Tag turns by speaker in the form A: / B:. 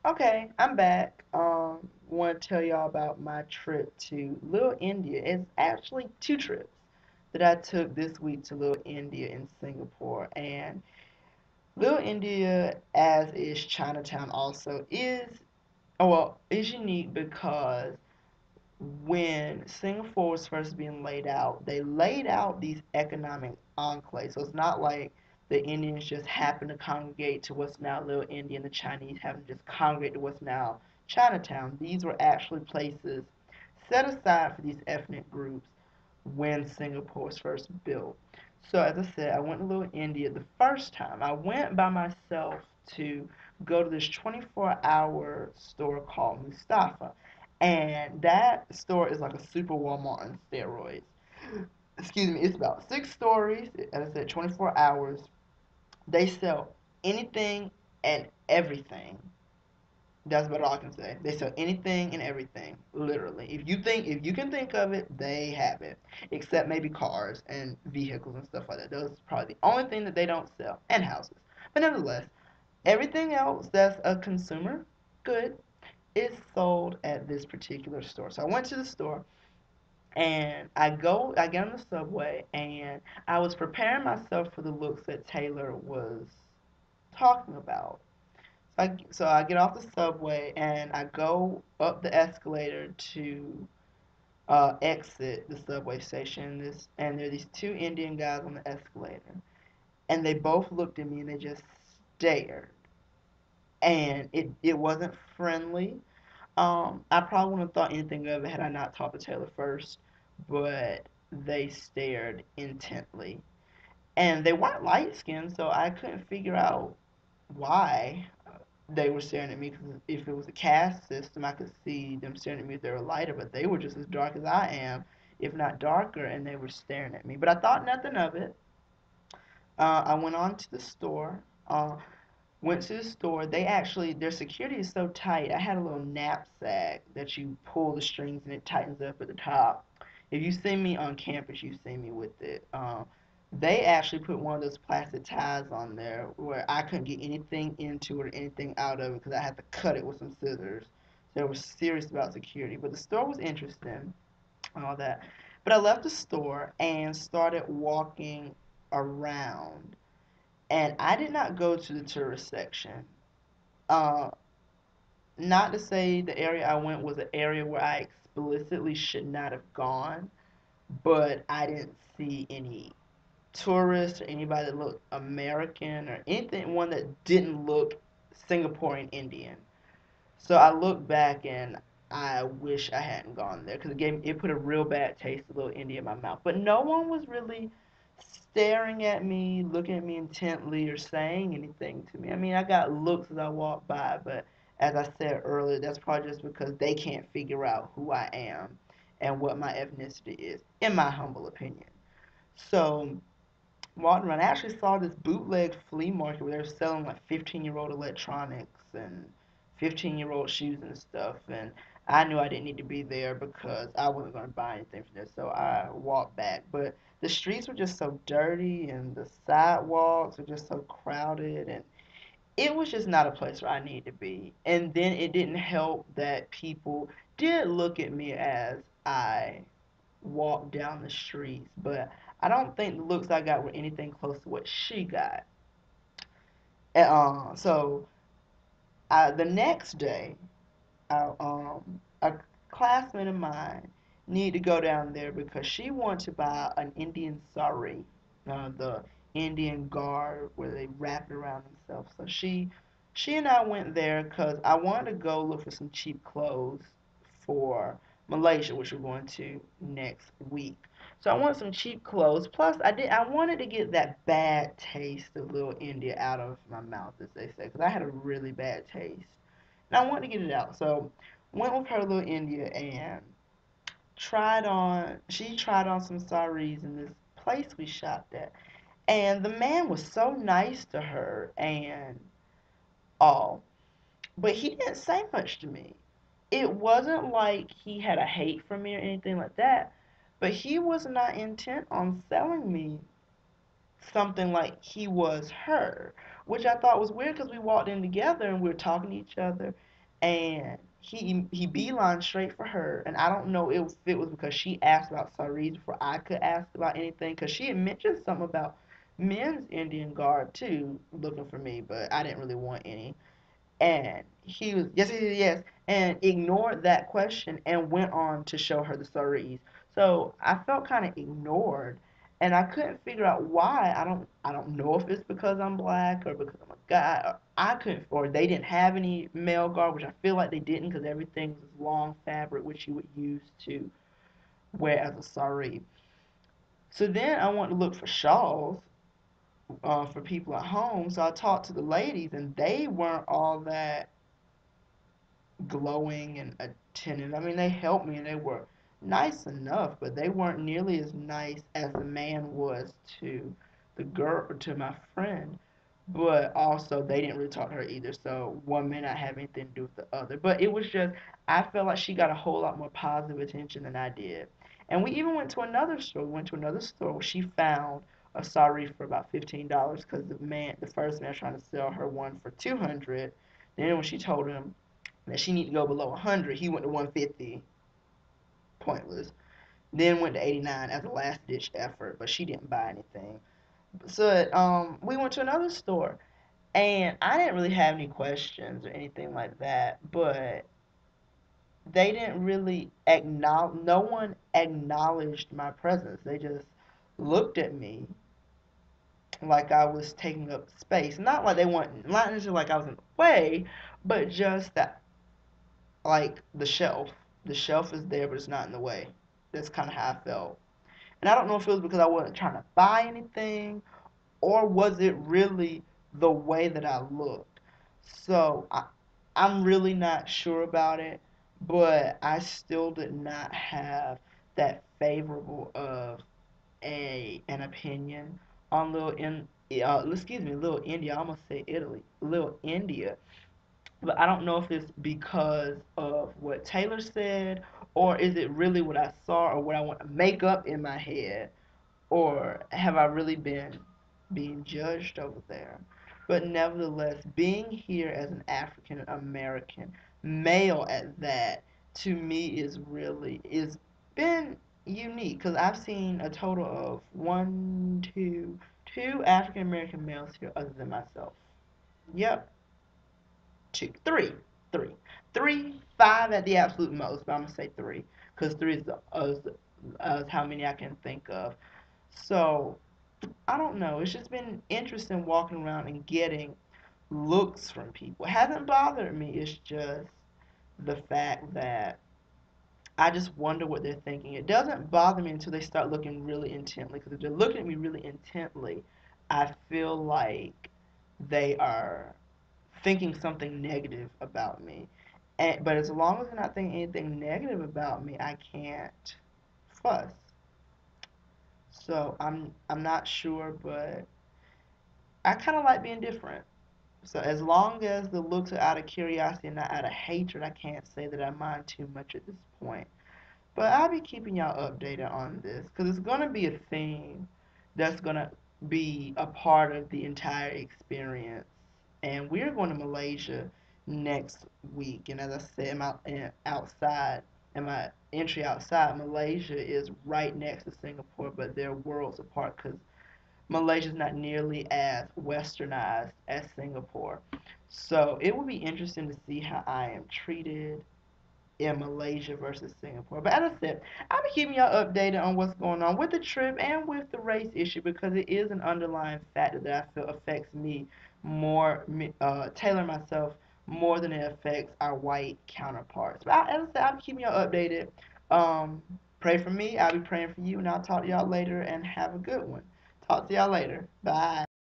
A: Okay, I'm back. Want to tell y'all about my trip to Little India. It's actually two trips that I took this week to Little India in Singapore. And Little India, as is Chinatown, also is unique because when Singapore was first being laid out, they laid out these economic enclaves. So it's not like the Indians just happened to congregate to what's now Little India and the Chinese happen to just congregate to what's now Chinatown. These were actually places set aside for these ethnic groups when Singapore was first built. So as I said, I went to Little India the first time. I went by myself to go to this 24-hour store called Mustafa. And that store is like a super Walmart on steroids. Excuse me, it's about 6 stories. As I said, 24 hours. They sell anything and everything. That's about all I can say. They sell anything and everything, literally. If you can think of it, they have it. Except maybe cars and vehicles and stuff like that. Those are probably the only thing that they don't sell, and houses. But nevertheless, everything else that's a consumer good is sold at this particular store. So I went to the store and I get on the subway and I was preparing myself for the looks that Taylor was talking about. So I get off the subway and I go up the escalator to exit the subway station. And there are these two Indian guys on the escalator, and they both looked at me and they just stared, and it wasn't friendly. I probably wouldn't have thought anything of it had I not talked to Taylor first, but they stared intently, and they weren't light skinned, so I couldn't figure out why they were staring at me. Because if it was a caste system, I could see them staring at me if they were lighter, but they were just as dark as I am, if not darker, and they were staring at me. But I thought nothing of it. I went on to the store. Went to the store. They actually, their security is so tight. I had a little knapsack that you pull the strings and it tightens up at the top. If you see me on campus, you see me with it. They actually put one of those plastic ties on there where I couldn't get anything into it or anything out of it because I had to cut it with some scissors. They were serious about security. But the store was interesting, all that. But I left the store and started walking around. And I did not go to the tourist section. Uh, Not to say the area I went was an area where I explicitly should not have gone, but I didn't see any tourists or anybody that looked American or anything, one that didn't look Singaporean Indian. So I look back and I wish I hadn't gone there because it put a real bad taste of Little India in my mouth. But no one was really staring at me, looking at me intently, or saying anything to me. I mean, I got looks as I walked by, but as I said earlier, that's probably just because they can't figure out who I am and what my ethnicity is, in my humble opinion. So walking around. I actually saw this bootleg flea market where they were selling like 15-year-old electronics and 15-year-old shoes and stuff. And I knew I didn't need to be there because I wasn't going to buy anything from there. So I walked back. But the streets were just so dirty and the sidewalks were just so crowded. And it was just not a place where I needed to be. And then it didn't help that people did look at me as I walk down the streets, but I don't think the looks I got were anything close to what she got. So the next day, a classmate of mine needed to go down there because she wanted to buy an Indian sari, the Indian garb where they wrap it around themselves. So she and I went there because I wanted to go look for some cheap clothes for Malaysia, which we're going to next week. So I wanted some cheap clothes. Plus, I wanted to get that bad taste of Little India out of my mouth, as they say, because I had a really bad taste, and I wanted to get it out. So went with her Little India and she tried on some saris in this place we shopped at. And the man was so nice to her and all, but he didn't say much to me. It wasn't like he had a hate for me or anything like that, but he was not intent on selling me something like he was her, which I thought was weird because we walked in together and we were talking to each other. and he beeline straight for her. And I don't know if it was because she asked about saris before I could ask about anything, because she had mentioned something about men's Indian guard too looking for me, but I didn't really want any. And he was, yes, yes, yes, yes, and ignored that question and went on to show her the saris. So I felt kind of ignored, and I couldn't figure out why. I don't know if it's because I'm black or because I'm a guy. Or I couldn't, or they didn't have any male guard, which I feel like they didn't, because everything was long fabric, which you would use to wear as a sari. So then I went to look for shawls for people at home. So I talked to the ladies, and they weren't all that glowing and attentive. I mean, they helped me and they were nice enough, but they weren't nearly as nice as the man was to the girl, to my friend. But also, they didn't really talk to her either, so one may not have anything to do with the other. But it was just, I felt like she got a whole lot more positive attention than I did. And we even went to another store. We went to another store where she found a sari for about $15 because the first man was trying to sell her one for 200. Then when she told him that she need to go below 100, he went to 150, pointless. Then went to 89 as a last ditch effort, but she didn't buy anything. So we went to another store, and I didn't really have any questions or anything like that, but they didn't really acknowledge. No one acknowledged my presence. They just looked at me like I was taking up space. Not like they want, not necessarily like I was in the way, but just that, like the shelf. The shelf is there, but it's not in the way. That's kind of how I felt. And I don't know if it was because I wasn't trying to buy anything, or was it really the way that I looked. So I'm really not sure about it, but I still did not have that favorable of an opinion on Little India. I almost say Italy, Little India. But I don't know if it's because of what Taylor said, or is it really what I saw, or what I want to make up in my head, or have I really been being judged over there? But nevertheless, being here as an African American male at that, to me is been unique, because I've seen a total of two African American males here other than myself. Yep, two, three, three, five at the absolute most, but I'm gonna say three, because three is how many I can think of. So I don't know. It's just been interesting walking around and getting looks from people. It hasn't bothered me. It's just the fact that I just wonder what they're thinking. It doesn't bother me until they start looking really intently. Because if they're looking at me really intently, I feel like they are thinking something negative about me. But as long as they're not thinking anything negative about me, I can't fuss. So I'm not sure, but I kind of like being different. So as long as the looks are out of curiosity and not out of hatred, I can't say that I mind too much at this point. But I'll be keeping y'all updated on this, because it's gonna be a theme that's gonna be a part of the entire experience. And we're going to Malaysia next week. And as I said, in my entry outside, Malaysia is right next to Singapore, but they're worlds apart, because Malaysia is not nearly as westernized as Singapore. So it will be interesting to see how I am treated in Malaysia versus Singapore. But as I said, I'll be keeping y'all updated on what's going on with the trip and with the race issue, because it is an underlying factor that I feel affects me more, Taylor myself, more than it affects our white counterparts. But as I said, I'll be keeping y'all updated. Pray for me. I'll be praying for you, and I'll talk to y'all later, and have a good one. Talk to y'all later. Bye.